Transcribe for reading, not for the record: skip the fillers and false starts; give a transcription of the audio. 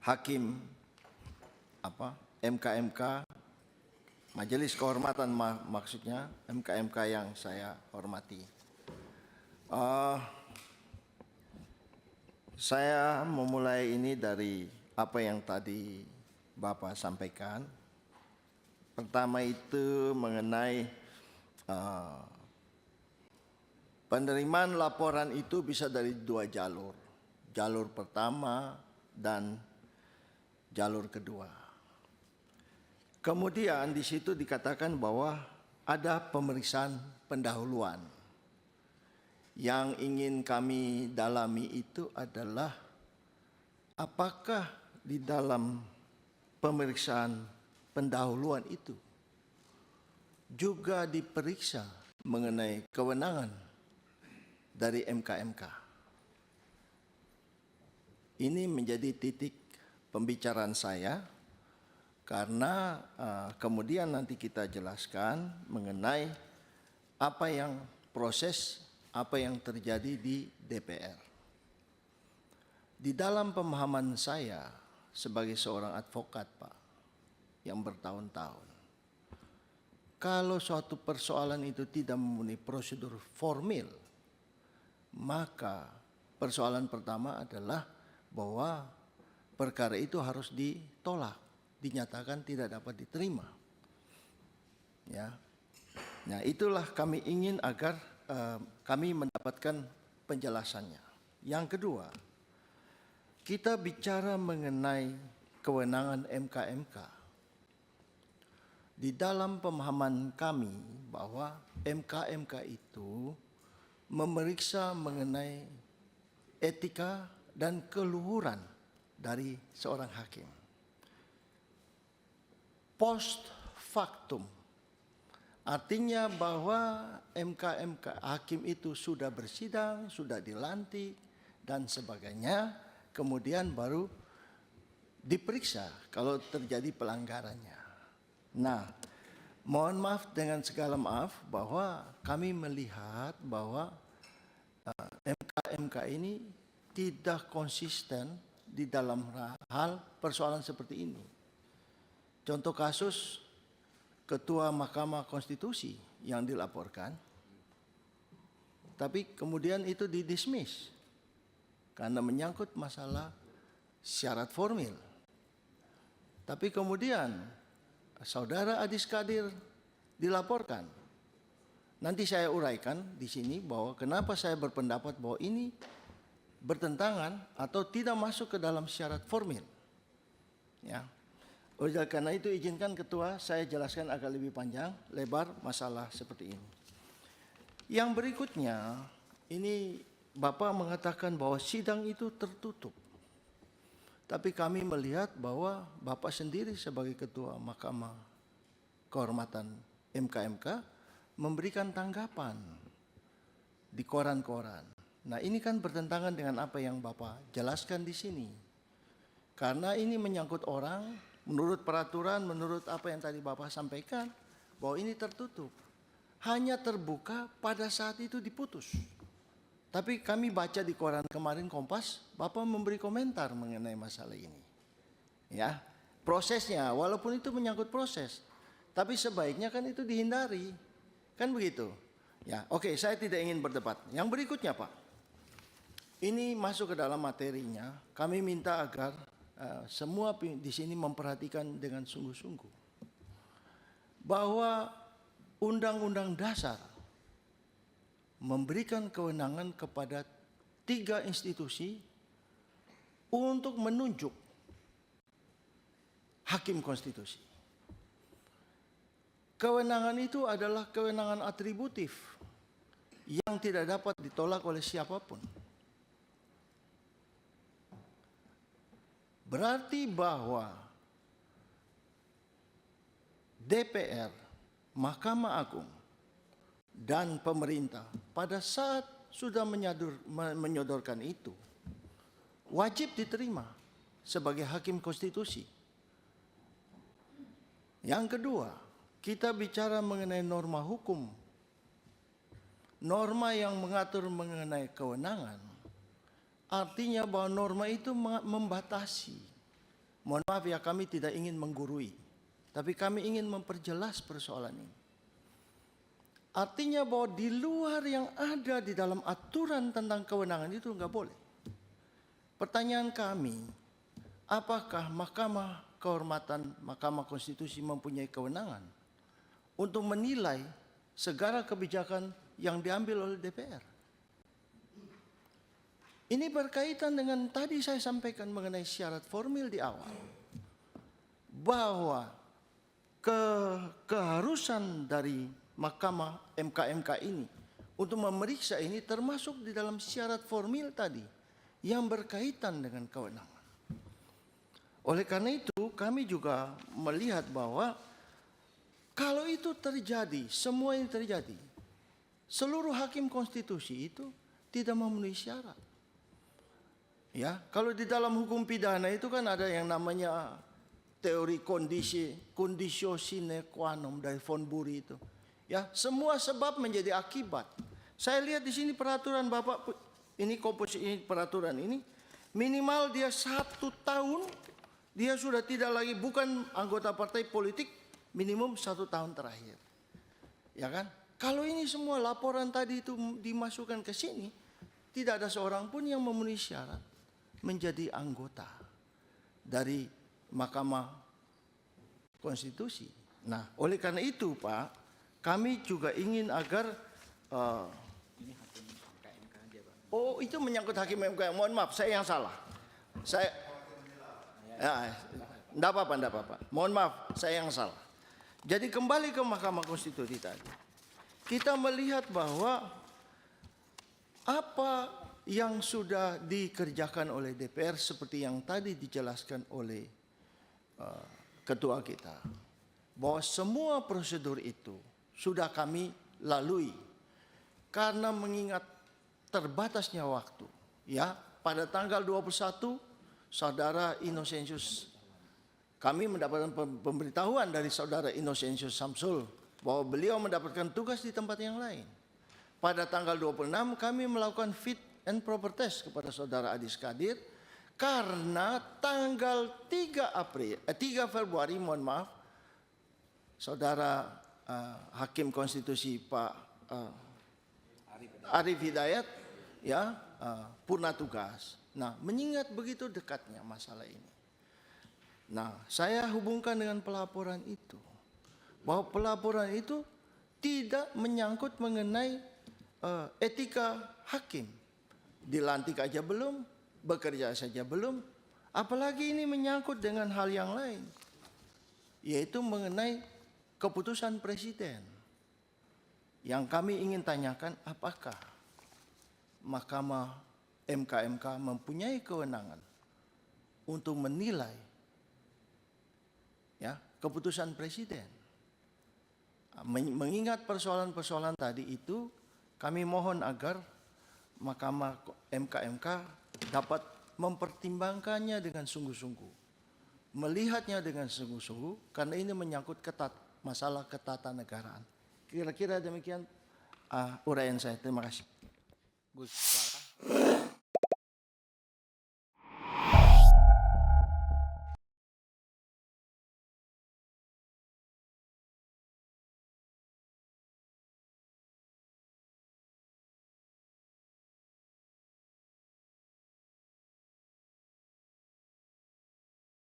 hakim MK-MK, Majelis Kehormatan maksudnya, MK-MK yang saya hormati. Saya memulai ini dari apa yang tadi Bapak sampaikan. Pertama itu mengenai penerimaan laporan itu bisa dari dua jalur. Jalur pertama dan jalur kedua. Kemudian di situ dikatakan bahwa ada pemeriksaan pendahuluan. Yang ingin kami dalami itu adalah apakah di dalam pemeriksaan pendahuluan itu juga diperiksa mengenai kewenangan dari MK-MK. Ini menjadi titik pembicaraan saya karena kemudian nanti kita jelaskan mengenai apa yang proses, apa yang terjadi di DPR. Di dalam pemahaman saya sebagai seorang advokat, Pak, yang bertahun-tahun, kalau suatu persoalan itu tidak memenuhi prosedur formil, maka persoalan pertama adalah bahwa perkara itu harus ditolak, dinyatakan tidak dapat diterima. Ya. Nah, itulah kami ingin agar kami mendapatkan penjelasannya. Yang kedua, kita bicara mengenai kewenangan MK-MK. Di dalam pemahaman kami bahwa MK-MK itu memeriksa mengenai etika dan keluhuran dari seorang hakim. Post factum, artinya bahwa MK-MK hakim itu sudah bersidang, sudah dilantik, dan sebagainya, kemudian baru diperiksa kalau terjadi pelanggarannya. Nah, mohon maaf dengan segala maaf bahwa kami melihat bahwa MK-MK ini tidak konsisten di dalam hal persoalan seperti ini. Contoh kasus Ketua Mahkamah Konstitusi yang dilaporkan, tapi kemudian itu didismiss karena menyangkut masalah syarat formil. Tapi kemudian Saudara Adis Kadir dilaporkan. Nanti saya uraikan di sini bahwa kenapa saya berpendapat bahwa ini bertentangan atau tidak masuk ke dalam syarat formil. Ya. Oleh karena itu izinkan Ketua saya jelaskan agak lebih panjang, lebar masalah seperti ini. Yang berikutnya, ini Bapak mengatakan bahwa sidang itu tertutup. Tapi kami melihat bahwa Bapak sendiri sebagai Ketua Mahkamah Kehormatan MK-MK memberikan tanggapan di koran-koran. Nah, ini kan bertentangan dengan apa yang Bapak jelaskan di sini. Karena ini menyangkut orang, menurut peraturan, menurut apa yang tadi Bapak sampaikan, bahwa ini tertutup. Hanya terbuka pada saat itu diputus. Tapi kami baca di koran kemarin Kompas, Bapak memberi komentar mengenai masalah ini. Ya, prosesnya, walaupun itu menyangkut proses, tapi sebaiknya kan itu dihindari. Kan begitu? Ya, oke, saya tidak ingin berdebat. Yang berikutnya, Pak. Ini masuk ke dalam materinya. Kami minta agar semua di sini memperhatikan dengan sungguh-sungguh bahwa Undang-Undang Dasar memberikan kewenangan kepada 3 institusi untuk menunjuk hakim konstitusi. Kewenangan itu adalah kewenangan atributif yang tidak dapat ditolak oleh siapapun. Berarti bahwa DPR, Mahkamah Agung, dan pemerintah pada saat sudah menyodorkan itu wajib diterima sebagai hakim konstitusi. Yang kedua, kita bicara mengenai norma hukum, norma yang mengatur mengenai kewenangan. Artinya bahwa norma itu membatasi Mohon maaf ya, kami tidak ingin menggurui, tapi kami ingin memperjelas persoalan ini. Artinya bahwa di luar yang ada di dalam aturan tentang kewenangan itu nggak boleh. Pertanyaan kami, apakah Mahkamah Kehormatan Mahkamah Konstitusi mempunyai kewenangan untuk menilai segala kebijakan yang diambil oleh DPR? Ini berkaitan dengan tadi saya sampaikan mengenai syarat formil di awal, bahwa keharusan dari Mahkamah MK ini untuk memeriksa ini termasuk di dalam syarat formil tadi yang berkaitan dengan kewenangan. Oleh karena itu kami juga melihat bahwa kalau itu terjadi, semua ini terjadi, seluruh hakim konstitusi itu tidak memenuhi syarat. Ya, kalau di dalam hukum pidana itu kan ada yang namanya teori conditio sine qua non dari Von Bury itu. Ya, semua sebab menjadi akibat. Saya lihat di sini peraturan Bapak, ini peraturan ini minimal dia 1 tahun, dia sudah tidak lagi bukan anggota partai politik, minimum 1 tahun terakhir. Ya kan? Kalau ini semua laporan tadi itu dimasukkan ke sini, tidak ada seorang pun yang memenuhi syarat menjadi anggota dari Mahkamah Konstitusi. Nah, oleh karena itu Pak, kami juga ingin agar oh itu menyangkut hakim MK. Mohon maaf, saya yang salah. Saya enggak apa-apa. Mohon maaf, saya yang salah. Jadi kembali ke Mahkamah Konstitusi tadi. Kita melihat bahwa apa yang sudah dikerjakan oleh DPR seperti yang tadi dijelaskan oleh ketua kita, bahwa semua prosedur itu sudah kami lalui karena mengingat terbatasnya waktu. Ya, pada tanggal 21 Saudara Innocentius, kami mendapatkan pemberitahuan dari Saudara Innocentius Samsul bahwa beliau mendapatkan tugas di tempat yang lain. Pada tanggal 26 kami melakukan fit and proper test kepada Saudara Adis Kadir karena tanggal 3 Februari, mohon maaf, Saudara Hakim Konstitusi Pak Arief Hidayat ya purna tugas. Nah, mengingat begitu dekatnya masalah ini. Nah, saya hubungkan dengan pelaporan itu, bahwa pelaporan itu tidak menyangkut mengenai etika hakim. Dilantik aja belum, bekerja saja belum, apalagi ini menyangkut dengan hal yang lain, yaitu mengenai keputusan presiden. Yang kami ingin tanyakan, apakah Mahkamah MK mempunyai kewenangan untuk menilai ya keputusan presiden. Mengingat persoalan-persoalan tadi itu, kami mohon agar Mahkamah MK dapat mempertimbangkannya dengan sungguh-sungguh, melihatnya dengan sungguh-sungguh, karena ini menyangkut masalah ketatanegaraan. Kira-kira demikian uraian saya. Terima kasih.